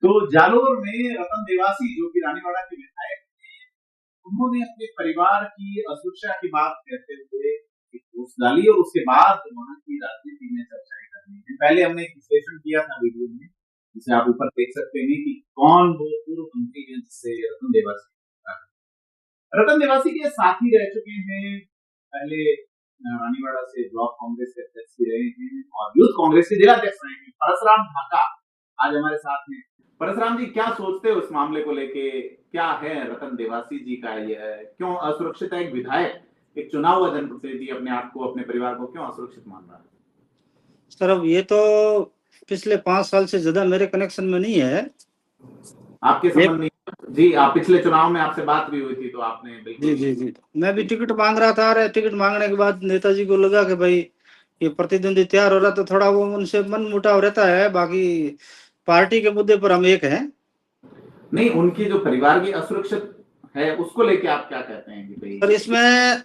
तो जालोर में रतन देवासी जो कि रानीवाड़ा के विधायक थे, उन्होंने अपने परिवार की असुरक्षा की बात कहते हुए एक पोस्ट डाली और उसके बाद वहां की राजनीति में चर्चाएं करनी है। पहले हमने एक विश्लेषण किया था वीडियो में, जिसे आप ऊपर देख सकते हैं कि कौन वो पूर्व मंत्री है जिससे रतन देवासी, रतन देवासी के साथी रह चुके हैं। पहले रानीवाड़ा से ब्लॉक कांग्रेस के अध्यक्ष भी रहे हैं और यूथ कांग्रेस के जिलाध्यक्ष रहे हैं। परसराम ढाका आज हमारे साथ हैं। परसराम जी, क्या सोचते हो इस मामले को लेके? क्या है रतन देवासी जी का यह, क्यों असुरक्षित है? एक विधायक, एक चुना हुआ जनप्रतिनिधि अपने आप को, अपने परिवार को क्यों असुरक्षित मान रहा है? सर अब ये तो पिछले 5 साल से ज्यादा मेरे कनेक्शन में नहीं है। आपके संबंध नहीं जी? आप पिछले चुनाव में आपसे बात भी हुई थी तो आपने बिल्कुल। जी मैं भी टिकट मांग रहा था। अरे टिकट मांगने के बाद नेताजी को लगा कि भाई ये प्रतिद्वंदी तैयार हो रहा, तो थोड़ा वो उनसे मन मुटाव रहता है। बाकी पार्टी के मुद्दे पर हम एक हैं। नहीं, उनकी जो परिवार की असुरक्षित है उसको लेके आप क्या कहते हैं कि भाई? पर इसमें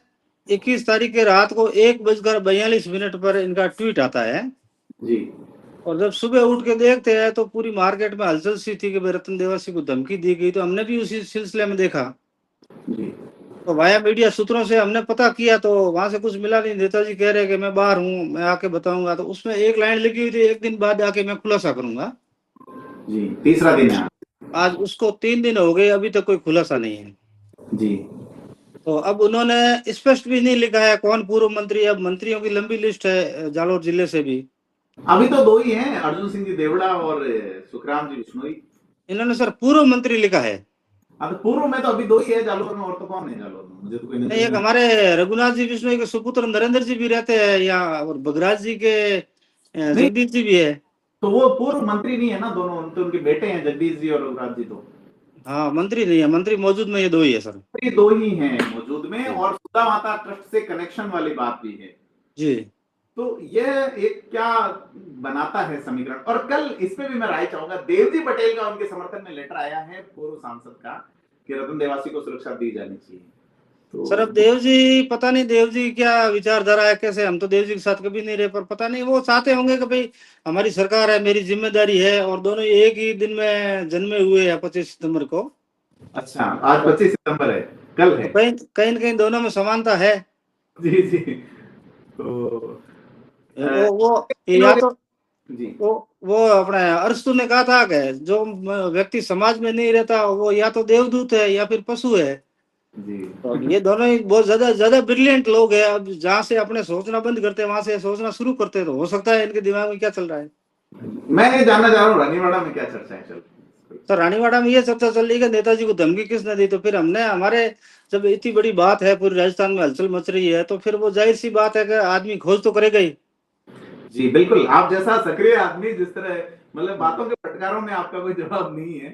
21 तारीख के रात को 1:42 पर इनका ट्वीट आता है जी। और जब सुबह उठ के देखते हैं तो पूरी मार्केट में हलचल सी थी कि भाई रतन देवासी को धमकी दी गई। तो हमने भी उसी सिलसिले में देखा, जी। तो वाया मीडिया सूत्रों से हमने पता किया तो वहां से कुछ मिला नहीं। नेताजी कह रहे कि मैं बाहर हूँ, मैं आके बताऊंगा। तो उसमें एक लाइन लिखी हुई थी, 1 दिन बाद आके मैं खुलासा करूंगा। जी, तीसरा दिन है। आज उसको 3 दिन हो गए, अभी तक कोई खुलासा नहीं है। जी। तो अब उन्होंने स्पष्ट भी नहीं लिखा है कौन पूर्व मंत्री। अब मंत्रियों की लंबी लिस्ट है जालोर जिले से भी। अभी तो दो ही हैं, अर्जुन सिंह जी देवड़ा और सुखराम जी बिश्नोई। इन्होंने सर पूर्व मंत्री लिखा है। अब पूर्व में तो अभी दो ही है जालोर में, और तो कौन है जालोर में? मुझे तो कोई नहीं, नजर एक नहीं। हमारे रघुनाथ जी बिश्नोई के सुपुत्र नरेंद्र जी भी रहते हैं यहाँ, और बगराज जी के नहीं, जगदीश जी भी है। तो वो पूर्व मंत्री नहीं है ना दोनों? तो उनके बेटे हैं जगदीश जी और रघुराज जी। तो हाँ, मंत्री नहीं है। मंत्री मौजूद में ये दो ही है सर। ये दो ही हैं मौजूद में, जी और सुधा माता ट्रस्ट से कनेक्शन वाली बात भी है। जी। तो यह एक क्या बनाता है समीकरण? और कल इसमें भी मैं राय चाहूंगा, देवजी पटेल का उनके समर्थन में लेटर आया है पूर्व सांसद का कि रतन देवासी को सुरक्षा दी जानी चाहिए। सर अब तो देव जी, पता नहीं देव जी क्या विचारधारा है, कैसे। हम तो देव जी के साथ कभी नहीं रहे, पर पता नहीं वो चाहते होंगे कि भाई हमारी सरकार है, मेरी जिम्मेदारी है। और दोनों एक ही दिन में जन्मे हुए हैं, 25 सितंबर को। अच्छा, आज तो, 25 सितंबर है, कल तो है। कहीं कहीं न कहीं दोनों में समानता है। जी जी। तो वो इन या वजह तो जी। वो अपने अरस्तु ने कहा था कि जो व्यक्ति समाज में नहीं रहता वो या तो देवदूत है या फिर पशु है। जी। तो अब ये दोनों ही बहुत ज्यादा ज्यादा ब्रिलियंट लोग हैं। अब जहाँ से अपने सोचना बंद करते हैं, वहां से सोचना शुरू करते हैं, तो हो सकता है इनके दिमाग में क्या चल रहा है। मैं ये जानना चाह रहा हूँ रानीवाड़ा में क्या चर्चा है चल रही? तो रानीवाड़ा में ये चर्चा चल रही है कि नेताजी को धमकी किसने दी। तो फिर हमने हमारे, जब इतनी बड़ी बात है, पूरी राजस्थान में हलचल मच रही है, तो फिर वो जाहिर सी बात है कि आदमी खोज तो करेगा ही। जी बिल्कुल, आप जैसा सक्रिय आदमी, जिस तरह मतलब बातों के फटकारों में आपका कोई जवाब नहीं है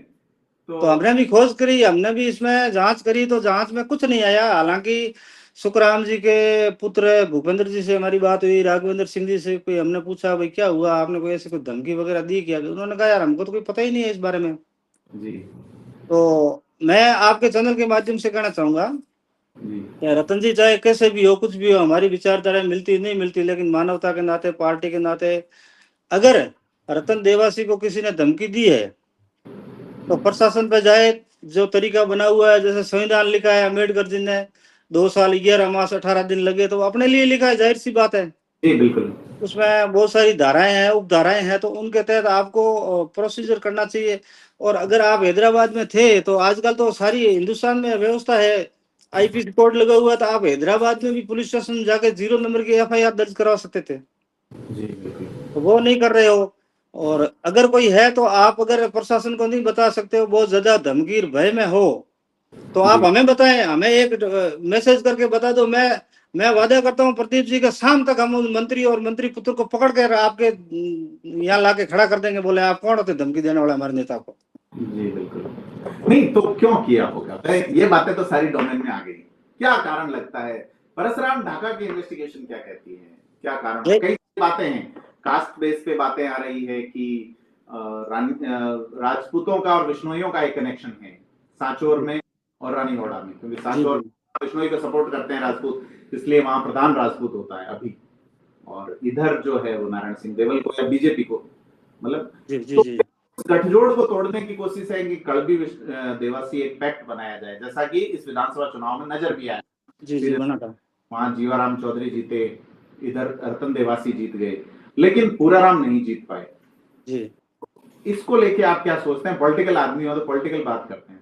तो। तो हमने भी खोज करी, हमने भी इसमें जांच करी, तो जांच में कुछ नहीं आया। हालांकि सुखराम जी के पुत्र भूपेंद्र जी से हमारी बात हुई, राघवेंद्र सिंह जी से कोई हमने पूछा भाई क्या हुआ, आपने कोई ऐसे कोई धमकी वगैरह दी क्या। उन्होंने कहा यार हमको तो कोई पता ही नहीं है इस बारे में। जी। तो मैं आपके चैनल के माध्यम से कहना चाहूंगा, जी। या रतन जी चाहे कैसे भी हो, कुछ भी हो, हमारी विचारधारा मिलती नहीं मिलती, लेकिन मानवता के नाते, पार्टी के नाते, अगर रतन देवासी को किसी ने धमकी दी है तो प्रशासन पे जाए। जो तरीका बना हुआ है, जैसे संविधान लिखा है अम्बेडकर जी ने, 2 साल 11 मास 18 दिन लगे, तो अपने लिए लिखा है, जाहिर सी बात है। जी बिल्कुल। उसमें बहुत सारी धाराएं हैं, उपधाराएं हैं, तो उनके तहत आपको प्रोसीजर करना चाहिए। और अगर आप हैदराबाद में थे, तो आजकल तो सारी हिंदुस्तान में व्यवस्था है, आईपीसी कोड लगा हुआ था। आप हैदराबाद में भी पुलिस स्टेशन जाके 0 नंबर की एफआईआर दर्ज करवा सकते थे, जी बिल्कुल। तो वो नहीं कर रहे हो। और अगर कोई है तो आप अगर प्रशासन को नहीं बता सकते हो, बहुत ज्यादा धमकी भय में हो, तो आप जी। हमें बताएं, हमें एक मैसेज करके बता दो। मैं वादा करता हूं प्रदीप जी के शाम तक हम उन मंत्री और मंत्री पुत्र को पकड़ कर आपके यहाँ लाके खड़ा कर देंगे। बोले आप कौन होते धमकी देने वाले हमारे नेता को। जी बिल्कुल। नहीं तो क्यों किया होगा? ये बातें तो सारी डोमेन में आ गई। क्या कारण लगता है? परसराम ढाका की इन्वेस्टिगेशन क्या कहती है? क्या कारण? कई बातें हैं, कास्ट बेस पे बातें आ रही है कि राजपूतों का और विश्नोइयों का एक कनेक्शन है सांचौर में और रानीवाड़ा में, क्योंकि जी सांचौर विश्नोई को सपोर्ट करते हैं राजपूत, इसलिए वहां प्रधान राजपूत होता है अभी। और इधर जो है वो नारायण सिंह देवल को या बीजेपी को, मतलब जी जी तो जी। गठजोड़ को तोड़ने की कोशिश है कि कड़बी देवासी एक पैक्ट बनाया जाए, जैसा कि इस विधानसभा चुनाव में नजर भी आया। जी बना था। वहां जीवाराम चौधरी जीते, इधर रतन देवासी जीत गए, लेकिन पूराराम नहीं जीत पाए जी। इसको लेके आप क्या सोचते हैं? पॉलिटिकल आदमी हो तो पॉलिटिकल बात करते हैं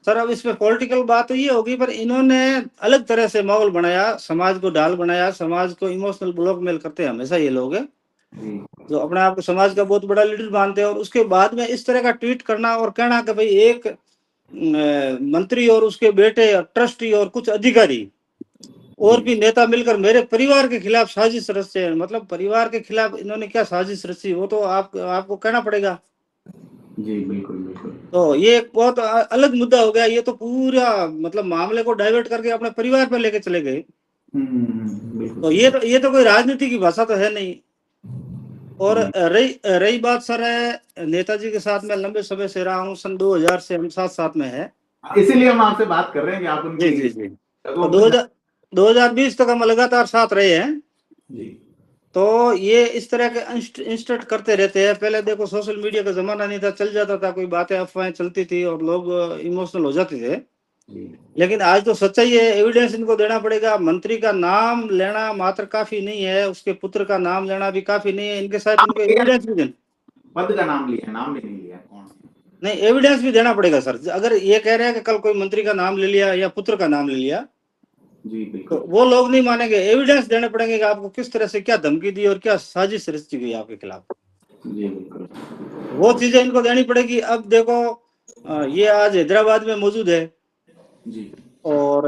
सर। अब इसमें पॉलिटिकल बात तो ये होगी, पर इन्होंने अलग तरह से माहौल बनाया, समाज को ढाल बनाया, समाज को इमोशनल ब्लॉकमेल करते हैं हमेशा ये लोग जो अपने आप को समाज का बहुत बड़ा लीडर मानते हैं, और उसके बाद में इस तरह का ट्वीट करना और कहना कि भाई एक मंत्री और उसके बेटे और ट्रस्टी और कुछ अधिकारी और भी नेता मिलकर मेरे परिवार के खिलाफ साजिश रचे हैं। मतलब परिवार के खिलाफ इन्होंने क्या साजिश रची, वो तो आपको कहना पड़ेगा। जी बिल्कुल बिल्कुल। तो ये एक बहुत अलग मुद्दा हो गया। ये तो पूरा मतलब मामले को डाइवर्ट करके अपने परिवार पर लेके चले गए। तो ये तो कोई राजनीति की भाषा तो है नहीं। और रही बात सर है, नेताजी के साथ में लंबे समय से रहा हूँ, सन 2000 से हम साथ में है, इसीलिए हम आपसे बात कर रहे हैं कि आप उनकी जी। तो 2020 तक हम लगातार साथ रहे हैं जी। तो ये इस तरह के इंस्टेंट करते रहते हैं। पहले देखो सोशल मीडिया का जमाना नहीं था, चल जाता था, कोई बातें अफवाहें चलती थी और लोग इमोशनल हो जाते थे। लेकिन आज तो सच्चाई है, एविडेंस इनको देना पड़ेगा। मंत्री का नाम लेना मात्र काफी नहीं है, उसके पुत्र का नाम लेना भी काफी नहीं है, इनके साथ इनको एविडेंस भी देना। पद का नाम लिया, नाम भी नहीं लिया, कौन नहीं, एविडेंस भी देना पड़ेगा सर। अगर ये कह रहे हैं कि कल कोई मंत्री का नाम ले लिया या पुत्र का नाम ले लिया, जी बिल्कुल, तो वो लोग नहीं मानेंगे। एविडेंस देने पड़ेंगे कि आपको किस तरह से क्या धमकी दी और क्या साजिश रची गई आपके खिलाफ। जी बिल्कुल, वो चीजें इनको देनी पड़ेगी। अब देखो ये आज हैदराबाद में मौजूद है जी, और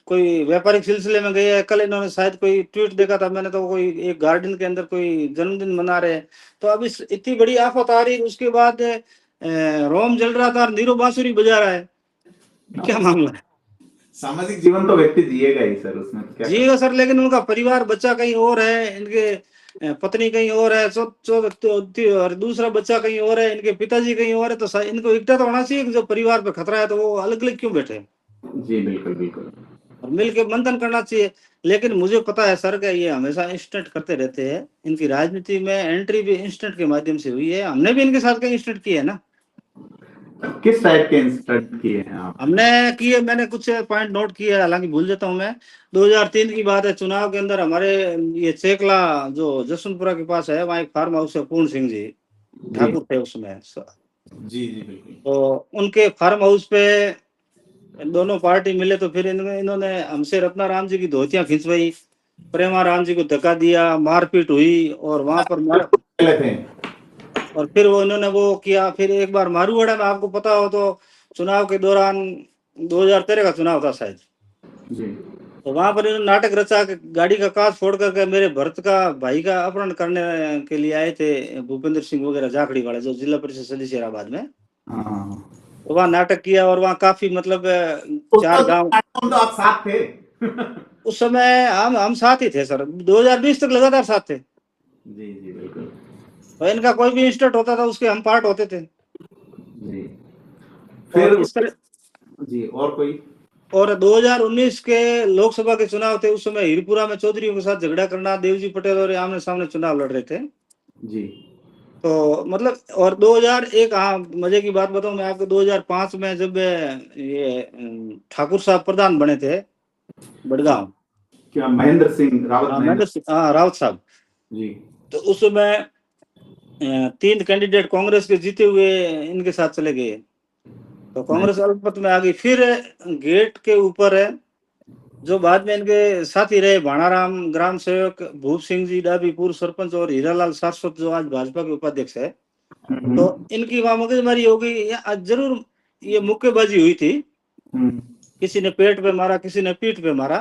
कोई व्यापारिक सिलसिले में गए हैं। कल इन्होंने शायद कोई ट्वीट देखा था मैंने, तो कोई एक गार्डन के अंदर कोई जन्मदिन मना रहे हैं। तो अब इस इतनी बड़ी आफत आ रही, उसके बाद रोम जल रहा था और नीरो बांसुरी बजा रहा है, क्या मामला है? सामाजिक जीवन तो व्यक्ति जिएगा ही सर, उसमें क्या जिएगा सर, लेकिन उनका परिवार बच्चा कहीं और है, इनके पत्नी कहीं और है, और दूसरा बच्चा कहीं और है, इनके पिताजी कहीं और है। तो इनको इकट्ठा तो होना चाहिए कि जो परिवार पे खतरा है तो वो अलग अलग क्यों बैठे? जी बिल्कुल बिल्कुल, और मिल के मंथन करना चाहिए। लेकिन मुझे पता है सर कि ये हमेशा इंस्टेंट करते रहते हैं। इनकी राजनीति में एंट्री भी इंस्टेंट के माध्यम से हुई है। हमने भी इनके साथ कई इंस्टेंट किए है ना। किस टाइप के इंस्टेंट किए हैं आप? हमने किए, मैंने कुछ पॉइंट नोट किए, हालांकि भूल जाता हूँ मैं। 2003 की बात है, चुनाव के अंदर हमारे ये चेकला जो जसवंतपुरा के पास है, वहाँ एक फार्म हाउस है, पूर्ण सिंह जी ठाकुर थे उसमें। जी जी बिल्कुल। तो उनके फार्म हाउस पे दोनों पार्टी मिले, तो फिर इन्होंने हमसे रत्नाराम जी की धोतियां खिंचवाई, प्रेमाराम जी को धक्का दिया, मारपीट हुई और वहां पर थे। और फिर वो इन्होंने वो किया। फिर एक बार मारूवाड़ा में, आपको पता हो तो, चुनाव के दौरान 2013 का चुनाव था शायद जी, तो वहां पर इन्होंने नाटक रचा के गाड़ी का कांच फोड़ करके मेरे भरत का भाई का अपहरण करने के लिए आए थे, भूपेंद्र सिंह वगैरह जाखड़ी वाले जो जिला परिषद सदस्य हैदराबाद में। तो वहाँ नाटक किया और वहाँ काफी मतलब 4 गांव। तो आप साथ थे? उस समय हम साथ ही थे सर, 2020 तक लगातार साथ थे। जी जी बिल्कुल। तो इनका कोई भी इंस्टेंट होता था उसके हम पार्ट होते थे जी, फिर इस तरह। जी, और कोई? और 2019 के लोकसभा के चुनाव थे, उस समय हीरपुरा में चौधरी के साथ झगड़ा करना, देवजी पटेल और आमने सामने चुनाव लड़ रहे थे जी। तो मतलब। और 2001, हाँ मजे की बात बताऊं मैं आपको, 2005 में जब ये ठाकुर साहब प्रधान बने थे बड़गांव, क्या महेंद्र सिंह रावत? हाँ रावत साहब जी। तो उस समय 3 कैंडिडेट कांग्रेस के जीते हुए इनके साथ चले गए, तो कांग्रेस अल्पमत में आ गई। फिर गेट के ऊपर है जो बाद में इनके साथी रहे, भाणाराम ग्राम सेवक, भूप सिंह जी डाबी पूर्व सरपंच और हीरालाल शाश्वत जो आज भाजपा के उपाध्यक्ष है, तो इनकी वहां मगजमारी हो गई। जरूर ये मुक्केबाजी हुई थी, किसी ने पेट पे मारा, किसी ने पीठ पे मारा।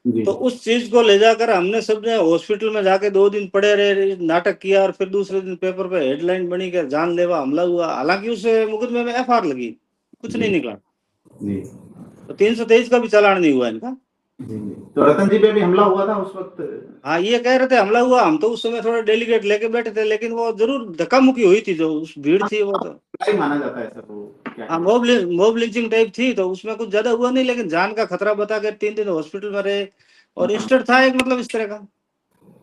तो उस चीज को ले जाकर हमने सबने हॉस्पिटल में जाके 2 दिन पड़े रहे, नाटक किया, और फिर दूसरे दिन पेपर पे हेडलाइन बनी कि जानलेवा हमला हुआ। हालांकि उस मुकदमे में एफआईआर लगी, कुछ नहीं निकला। तो 323 का भी चालान नहीं हुआ इनका। तो रतन जी पे भी हमला हुआ था उस वक्त? हाँ, ये कह रहे थे हमला हुआ, हम तो उस समय थोड़ा डेलीगेट लेके बैठे थे, लेकिन वो जरूर धक्का मुक्की हुई थी, जो उस भीड़ थी वो तो माना जाता है सर वो क्या? हाँ, मॉब लिंचिंग टाइप थी, तो उसमें कुछ ज्यादा हुआ नहीं, लेकिन जान का खतरा बता के 3 दिन हॉस्पिटल में रहे और इंस्टेंट था एक मतलब इस तरह का।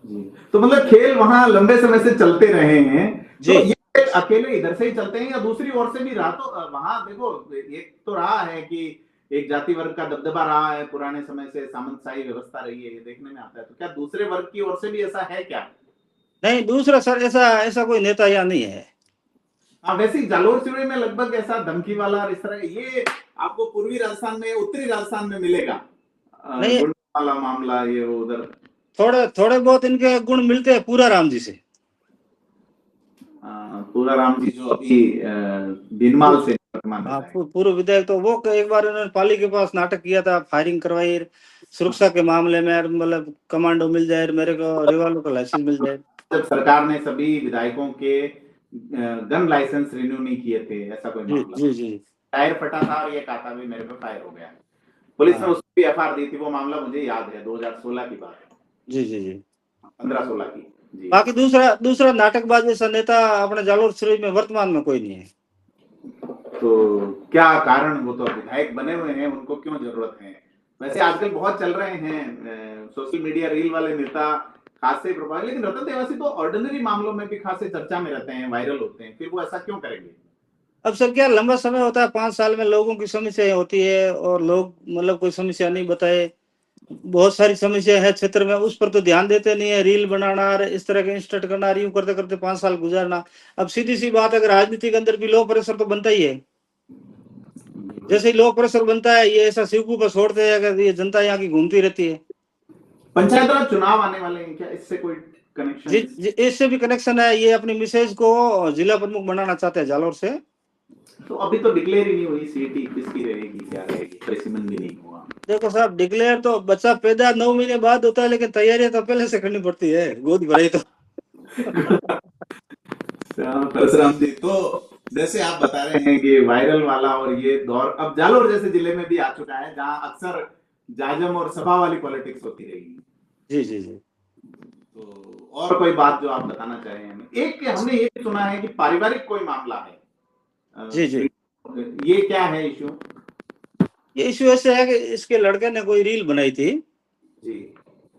जी, तो मतलब खेल वहां लंबे समय से चलते रहे हैं। जी। तो ये अकेले इधर से ही चलते हैं या दूसरी ओर से भी रहा? तो वहां देखो, एक तो रहा है कि एक जाति वर्ग का दबदबा रहा है, पुराने समय से सामंतशाही व्यवस्था रही है, ये देखने में आता है। तो क्या दूसरे वर्ग की ओर से भी ऐसा है क्या? नहीं, दूसरा सर ऐसा ऐसा कोई नेता यहाँ नहीं है। हाँ, वैसे ही जालोर चिड़े में लगभग ऐसा धमकी वाला और इस तरह ये आपको पूर्वी राजस्थान में, उत्तरी राजस्थान में मिलेगा नहीं, गुंडा वाला मामला, ये वो उधर थोड़े थोड़े बहुत इनके गुण मिलते हैं पूरा राम जी से। पूरा राम जी जो अभी भीनमाल से वर्तमान हाँ, विधायक। पूर्व विधायक, तो वो एक बार उन्होंने पाली के पास नाटक किया था, फायरिंग करवाई सुरक्षा के मामले में, मतलब कमांडो मिल जाए, मेरे को रिवॉल्वर का लाइसेंस मिल जाए। जब सरकार ने सभी विधायकों के गन लाइसेंस रिन्यू नहीं किए थे, ऐसा कोई जी मामला, जी जी। टायर फटा था और ये कहा था भी मेरे पे फायर हो गया। पुलिस ने हाँ, उस पर एफआईआर दी थी, वो मामला मुझे याद है, 2016 की बात है, जी जी जी। 15-16 की जी। बाकी दूसरा नाटकबाज जैसा नेता अपने जालोर शरीफ में वर्तमान में कोई नहीं है। तो क्या कारण, वो तो विधायक बने हुए हैं, उनको क्यों जरूरत है? वैसे आजकल बहुत चल रहे हैं सोशल मीडिया रील वाले नेता खासे प्रभावी, लेकिन रतन देवासी तो ऑर्डिनरी मामलों में भी खासे चर्चा में रहते हैं, वायरल होते हैं, फिर वो ऐसा क्यों करेंगे? अब सर क्या लंबा समय होता है, 5 साल में लोगों की समस्याएं होती है और लोग मतलब कोई समस्या नहीं बताए, बहुत सारी समस्या है क्षेत्र में, उस पर तो ध्यान देते नहीं है। रील बनाना और इस तरह के इंस्टेंट करना, यूं करते करते 5 साल गुजारना। अब सीधी सी बात, अगर राजनीति के अंदर भी लो प्रेशर तो बनता ही है। जैसे ही लो प्रेशर बनता है, ये ऐसा सिवकू पर छोड़ते हैं, अगर ये जनता यहाँ की घूमती रहती है। पंचायत राज चुनाव आने वाले हैं, क्या इससे कोई कनेक्शन? जी, इससे भी कनेक्शन है। ये अपनी मिसेज को जिला प्रमुख बनाना चाहते हैं जालोर से। तो अभी तो डिक्लेयर ही नहीं हुई सीट, किसकी रहेगी, क्या रहेगी, स्पेसिमेन भी नहीं हुआ। देखो साहब, डिक्लेयर तो बच्चा पैदा 9 महीने बाद होता है, लेकिन तैयारियां तो पहले से करनी पड़ती है, गोद भराई तो। परशुराम जी, तो जैसे आप बता रहे हैं कि वायरल वाला और ये दौर अब जालोर जैसे जिले में भी आ चुका है, जहां अक्सर जाजम और सभा वाली पॉलिटिक्स होती रहेगी। जी जी जी। तो और कोई बात जो आप बताना चाहें हमें? एक हमने ये सुना है कि पारिवारिक कोई मामला है। जी जी। ये क्या है इशू? ये इशू ऐसे है कि इसके लड़के ने कोई रील बनाई थी जी।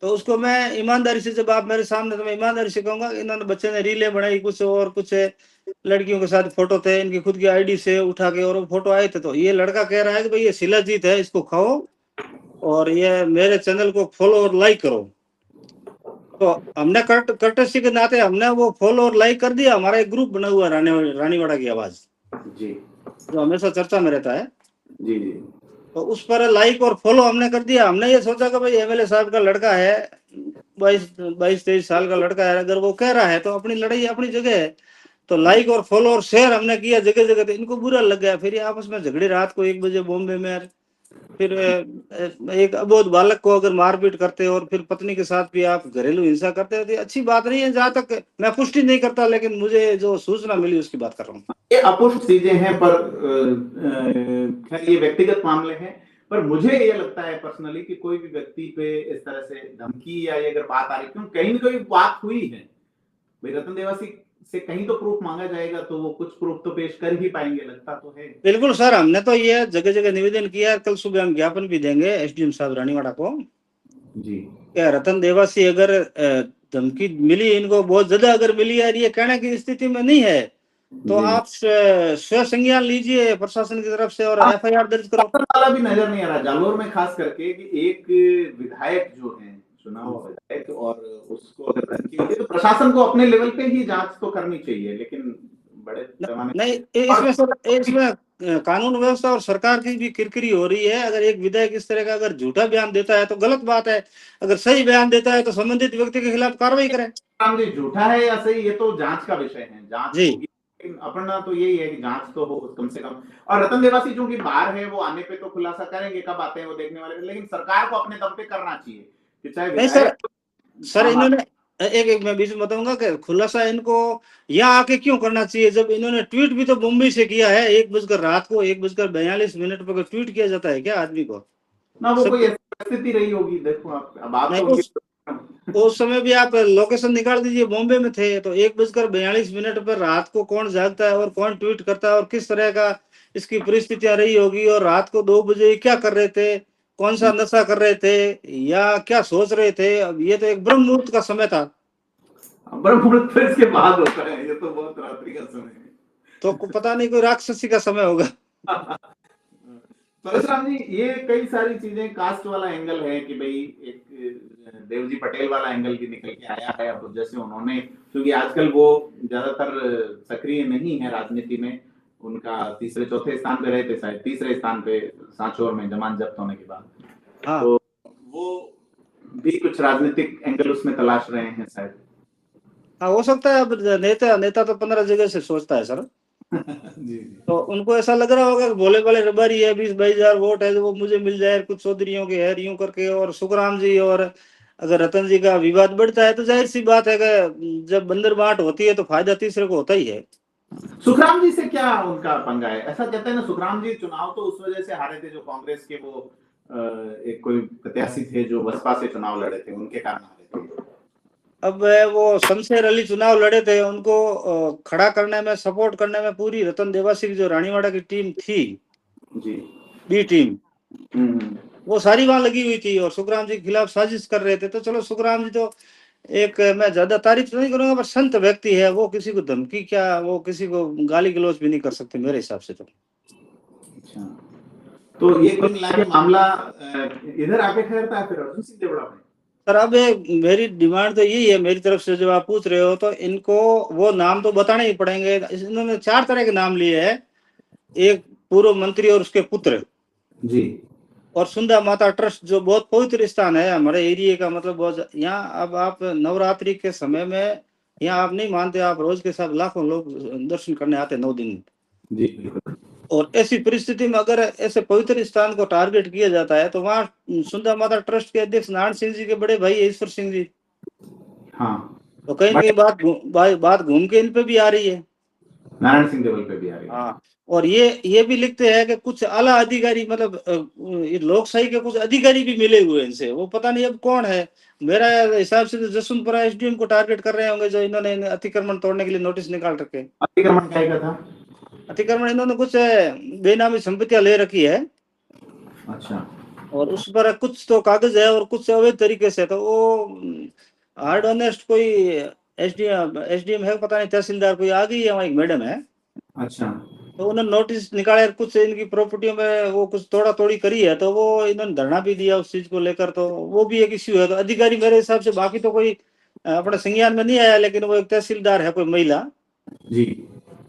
तो उसको मैं ईमानदारी से, जब आप मेरे सामने, तो मैं ईमानदारी से कहूंगा, इन्होंने बच्चे ने रीलें बनाई कुछ और कुछ लड़कियों के साथ फोटो थे इनकी खुद की आईडी से उठा के, और वो फोटो आए थे। तो ये लड़का कह रहा है कि भाई ये शिलाजीत है, इसको खाओ और ये मेरे चैनल को फॉलो और लाइक करो। तो हमने कर्टसी के नाते हमने वो फॉलो और लाइक कर दिया। हमारा एक ग्रुप बना हुआ है रानीवाड़ा की आवाज, जी। जो हमेशा चर्चा में रहता है। जी जी। तो उस पर लाइक और फॉलो हमने कर दिया। हमने ये सोचा कि भाई एमएलए साहब का लड़का है, 22-23 साल का लड़का है, अगर वो कह रहा है तो अपनी लड़ाई अपनी जगह है। तो लाइक और फॉलो और शेयर हमने किया जगह जगह। तो इनको बुरा लग गया, फिर ये आपस में झगड़े रात को 1 बजे बॉम्बे में। फिर एक अबोध बालक को अगर मारपीट करते और फिर पत्नी के साथ भी आप घरेलू हिंसा करते हो, तो अच्छी बात नहीं है। जहां तक मैं पुष्टि नहीं करता, लेकिन मुझे जो सूचना मिली उसकी बात कर रहा हूँ। ये अपुष्ट चीजें हैं, पर खैर ये व्यक्तिगत मामले हैं। पर मुझे ये लगता है पर्सनली कि कोई भी व्यक्ति पे इस तरह से धमकी या ये अगर बात आ रही, क्यों कहीं ना कहीं बात हुई है भाई, रतन देवासी से कहीं तो प्रूफ मांगा जाएगा, तो वो कुछ प्रूफ तो पेश कर ही पाएंगे, लगता तो है। बिल्कुल सर, हमने तो ये जगह जगह निवेदन किया। कल सुबह हम ज्ञापन भी देंगे एसडीएम साहब रानीवाड़ा को। जी। क्या रतन देवासी अगर धमकी मिली इनको, बहुत ज्यादा अगर मिली है, ये कहने की स्थिति में नहीं है, तो आप स्व संज्ञान लीजिए प्रशासन की तरफ से और एफआईआर दर्ज करो। वाला भी नजर नहीं आ रहा जालोर में, खास करके कि एक विधायक जो है, चुनाव विधायक, और उसको अगर धमकी मिली तो प्रशासन को अपने लेवल पे ही जांच तो करनी चाहिए, लेकिन बड़े पैमाने नहीं, इसमें सर, इसमें कानून व्यवस्था और सरकार की भी किरकिरी हो रही है। अगर एक विधायक इस तरह का अगर झूठा बयान देता है तो गलत बात है, अगर सही बयान देता है तो संबंधित व्यक्ति के खिलाफ कार्रवाई करें। जी, झूठा है या सही, ये तो जांच का विषय है, जांच जी। होगी। अपना तो यही है कि जांच तो हो कम से कम। और रतन देवासी जो कि बाहर है, वो आने पे तो खुलासा करेंगे, कब आते हैं वो देखने वाले, लेकिन सरकार को अपने दम पे करना चाहिए कि चाहे नहीं सर, विधायक इन्होंने एक मैं बीच में बताऊंगा कि खुलासा इनको यहाँ आके क्यों करना चाहिए, जब इन्होंने ट्वीट भी तो मुंबई से किया है। 1 बजकर रात को 1 बजकर 42 मिनट पर ट्वीट किया जाता है क्या आदमी को? ना, वो कोई सब ऐसी परिस्थिति रही होगी, देखो आप, अब आप नहीं, तो उस समय भी आप लोकेशन निकाल दीजिए, बॉम्बे में थे। तो 1 बजकर 42 मिनट पर रात को कौन जागता है और कौन ट्वीट करता है और किस तरह का इसकी परिस्थितियां रही होगी, और रात को 2 बजे क्या कर रहे थे, कौन सा नशा कर रहे थे या क्या सोच रहे थे? अब ये तो एक ब्रह्म मुहूर्त का समय था। ब्रह्म तो इसके बाद होता है, ये तो बहुत रात्रि का समय है। तो पता नहीं कोई राक्षसी का समय होगा। परशुराम जी, ये कई सारी चीजें, कास्ट वाला एंगल है कि भाई एक देवजी पटेल वाला एंगल भी निकल के आया है। अब जैसे उन्होंने, क्योंकि आजकल वो ज्यादातर सक्रिय नहीं है राजनीति में, उनका तीसरे चौथे स्थान पे रहे थे, शायद तीसरे स्थान पे सांचौर में जमानत जब्त होने के बाद। हाँ तो वो भी कुछ राजनीतिक एंगल उसमें तलाश रहे हैं शायद। हाँ, हो सकता है। अब नेता नेता तो 15 जगह से सोचता है सर। जी जी। तो उनको ऐसा लग रहा होगा कि भोले भाले रबारी है, 20-22 हजार वोट है, जो वो मुझे मिल जाए कुछ चौधरियों के है यूं करके। और सुखराम जी और अगर रतन जी का विवाद बढ़ता है तो जाहिर सी बात है कि जब बंदर बांट होती है तो फायदा तीसरे को होता ही है। सुखराम जी से क्या उनका पंगा है? ऐसा कहते हैं ना, सुखराम जी चुनाव तो उस वजह से हारे थे जो कांग्रेस के वो एक कोई प्रत्याशी थे जो बसपा से चुनाव लड़े थे, उनके कारण हारे थे। अब वो शमशेर अली चुनाव लड़े थे, उनको खड़ा करने में, सपोर्ट करने में पूरी रतन देवासी की जो रानीवाड़ा की टीम थी, जी। बी टीम, हम्म। वो सारी वहां लगी हुई थी और सुखराम जी के खिलाफ साजिश कर रहे थे। तो चलो, सुखराम जी तो एक, मैं ज्यादा तारीफ तो नहीं करूंगा, पर संत व्यक्ति है। वो किसी को धमकी क्या, वो किसी को गाली गलौज भी नहीं कर सकते मेरे हिसाब से। तो अच्छा, तो ये कुल मिला के मामला इधर आके ठहरता है फिर अर्जुन सिंह देवड़ा में। सर अब मेरी डिमांड तो यही है, मेरी तरफ से, जब आप पूछ रहे हो तो इनको वो नाम तो बताने ही पड़ेंगे। इन्होंने 4 तरह के नाम लिए हैं। एक पूर्व मंत्री और उसके पुत्र, जी। और सुंदा माता ट्रस्ट, जो बहुत पवित्र स्थान है हमारे एरिया का। मतलब बहुत यहाँ, अब आप नवरात्रि के समय में यहाँ आप नहीं मानते, आप रोज के साथ लाखों लोग दर्शन करने आते 9 दिन। जी बिल्कुल। और ऐसी परिस्थिति में अगर ऐसे पवित्र स्थान को टारगेट किया जाता है, तो वहाँ सुंदर माता ट्रस्ट के अध्यक्ष नारायण सिंह जी के बड़े भाई ईश्वर सिंह जी, हाँ, तो कहीं ना कहीं बात घूम के इन पे भी आ रही है। नारायण सिंह देवल पे भी आ रही है। हाँ, और ये भी लिखते हैं कि कुछ आला अधिकारी, मतलब ये लोकशाही के कुछ अधिकारी भी मिले हुए हैं इनसे। वो पता नहीं अब कौन है। मेरा हिसाब से तो जसवंतपुरा एसडीएम को टारगेट कर रहे होंगे, जो इन्होंने अतिक्रमण तोड़ने के लिए नोटिस निकाल रखे। अतिक्रमण क्या का था? अतिक्रमण इन्होंने कुछ बेनामी संपत्तियां ले रखी है, अच्छा। और उस पर कुछ तो कागज है और कुछ अवैध तरीके से। तो वो हार्ड ऑनेस्ट कोई एसडीएम है, पता नहीं, तहसीलदार कोई आ गई है, वहाँ एक मैडम है। अच्छा। तो उन्होंने नोटिस निकाले, कुछ इनकी प्रॉपर्टियों में वो कुछ तोड़ा तोड़ी करी है, तो वो इन्होंने धरना भी दिया उस चीज को लेकर। तो वो भी एक इश्यू है। तो अधिकारी मेरे हिसाब से बाकी तो कोई अपने संज्ञान में नहीं आया, लेकिन वो एक तहसीलदार है, कोई महिला, जी।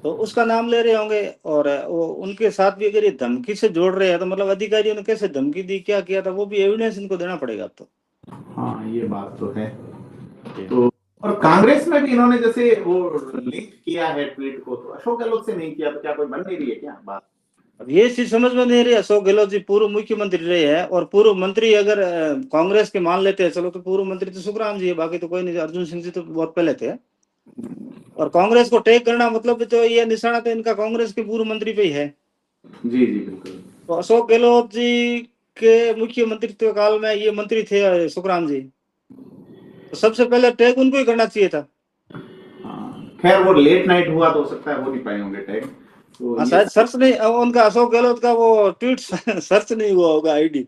तो उसका नाम ले रहे होंगे। और वो उनके साथ भी अगर ये धमकी से जोड़ रहे हैं, तो मतलब अधिकारियों ने कैसे धमकी दी, क्या किया था, वो भी एविडेंस इनको देना पड़ेगा अब तो। हाँ, ये बात तो है। जी। तो और कांग्रेस में भी इन्होंने जैसे वो लिंक किया है ट्वीट को, तो अशोक गहलोत से नहीं किया, तो क्या कोई बन नहीं रही है क्या बात? अब ये चीज समझ में नहीं रही। अशोक गहलोत जी पूर्व मुख्यमंत्री रहे हैं, और पूर्व मंत्री अगर कांग्रेस के मान लेते हैं, चलो, तो पूर्व मंत्री तो सुखराम जी है, बाकी तो कोई नहीं। अर्जुन सिंह जी तो बहुत पहले थे। और कांग्रेस को टेक करना मतलब तो ये निशाना तो इनका कांग्रेस के पूर्व मंत्री पे ही है। जी जी बिल्कुल। तो अशोक गहलोत जी के मुख्यमंत्रित्व काल में ये मंत्री थे सुखराम जी, तो सबसे पहले टैग उनको ही करना चाहिए था। खैर वो लेट नाइट हुआ तो हो सकता है वो नहीं पाए होंगे टैग, तो हाँ, ये शायद सर्च नहीं, उनका अशोक गहलोत का वो ट्वीट सर्च नहीं हुआ होगा आईडी।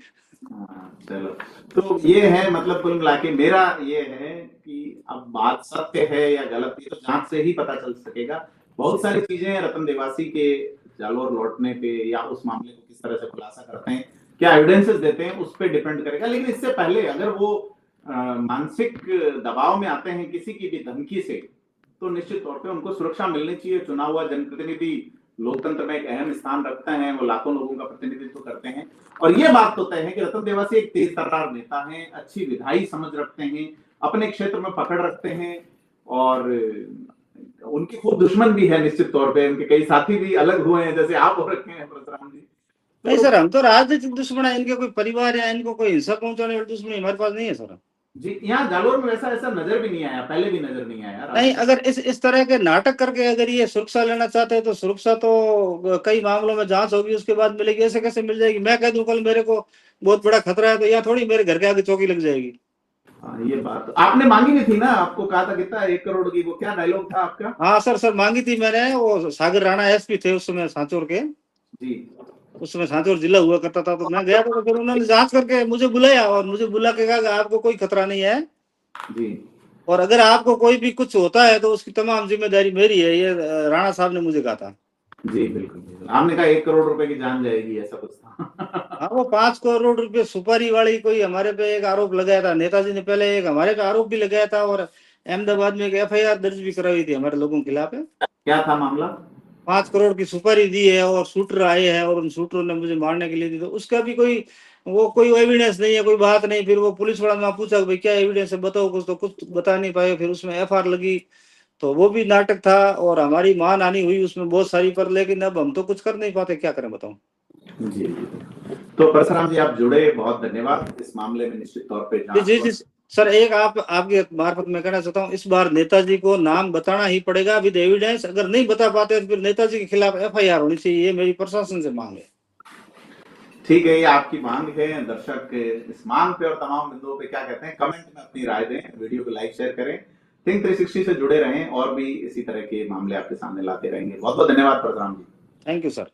चलो, तो ये है, मतलब कुल मिला के मेरा ये है कि अब बात सत्य है या गलत, ये तो जांच से ही पता चल सकेगा। बहुत सारी चीजें रतन देवासी के जालोर लौटने पे या उस मामले को किस तरह से खुलासा करते हैं, क्या एविडेंसेस देते हैं, उस पर डिपेंड करेगा। लेकिन इससे पहले अगर वो मानसिक दबाव में आते हैं किसी की भी धमकी से, तो निश्चित तौर पे उनको सुरक्षा मिलनी चाहिए। चुना हुआ जनप्रतिनिधि लोकतंत्र में एक अहम स्थान रखते हैं, वो लाखों लोगों का प्रतिनिधित्व करते हैं। और ये बात तो तय है कि रतन देवासी एक तेज तर्रार नेता हैं, अच्छी विधायी समझ रखते हैं, अपने क्षेत्र में पकड़ रखते हैं, और उनके खूब दुश्मन भी है निश्चित तौर पे। उनके कई साथी भी अलग हुए हैं, जैसे आप हो रखे हैं परशुराम जी। नहीं सर, हम तो राजनीतिक दुश्मन है। इनके कोई परिवार या इनको कोई हिंसा पहुंचाने वाली दुश्मनी हमारे पास नहीं है सर। जी, यहाँ जालोर में वैसा ऐसा नजर भी नहीं आया, पहले भी नजर नहीं आया। नहीं, अगर इस तरह के नाटक करके अगर ये सुरक्षा लेना चाहते हैं, तो सुरक्षा तो कई मामलों में जांच होगी, उसके बाद मिलेगी। ऐसे कैसे मिल जाएगी? मैं कह दूं कल मेरे को बहुत बड़ा खतरा है, तो यहाँ थोड़ी मेरे घर के आगे चौकी लग जाएगी। हाँ, ये बात तो आपने मांगी भी थी ना, आपको कहा था कितना 1 करोड़ की, वो क्या डायलॉग था आपका? हाँ सर, सर मांगी थी मैंने। वो सागर राणा एसपी थे उस समय सांचौर के। जी। उस समय सांचौर जिला हुआ करता था, तो मैं गया था। तो फिर उन्होंने जांच करके मुझे बुलाया, और मुझे बुला के कहा कि आपको कोई खतरा नहीं है। जी। और अगर आपको कोई भी कुछ होता है तो उसकी तमाम जिम्मेदारी मेरी है, ये राणा साहब ने मुझे कहा था। जी बिल्कुल बिल्कुल, आपने कहा 1 करोड़ रुपए की जान जाएगी, ऐसा कुछ था। हाँ, वो 5 करोड़ रुपए सुपारी वाली कोई हमारे पे एक आरोप लगाया था। नेताजी ने पहले एक हमारे पे आरोप भी लगाया था और अहमदाबाद में एक FIR दर्ज भी कराई थी हमारे लोगों के खिलाफ। क्या था मामला? 5 करोड़ की सुपारी दी है और शूटर आए हैं और उन शूटरों ने मुझे मारने के लिए दी, तो उसका भी कोई एविडेंस नहीं है, कोई बात नहीं। फिर वो पुलिस वाला ने पूछा भाई क्या एविडेंस है बताओ कुछ, तो कुछ बता नहीं पाए। फिर उसमें FIR लगी, तो वो भी नाटक था और हमारी मानहानि हुई उसमें बहुत सारी। पर लेकिन अब हम तो कुछ कर नहीं पाते, क्या करें बताओ। जी तो परशुराम जी आप जुड़े, बहुत धन्यवाद। इस मामले में निश्चित तौर पे जी जांच जी जी सर, एक आपके मार्फत में कहना चाहता हूँ, इस बार नेताजी को नाम बताना ही पड़ेगा विद एविडेंस। अगर नहीं बता पाते तो फिर नेताजी के खिलाफ FIR होनी चाहिए, ये मेरी प्रशासन से मांग है। ठीक है, ये आपकी मांग है। दर्शक इस मांग पे और तमाम बिंदुओं पे क्या कहते हैं, कमेंट में अपनी राय दें, वीडियो को लाइक शेयर करें। थिंक 360 से जुड़े रहें और भी इसी तरह के मामले आपके सामने लाते रहेंगे। बहुत बहुत धन्यवाद Parshuram ji. Thank you sir.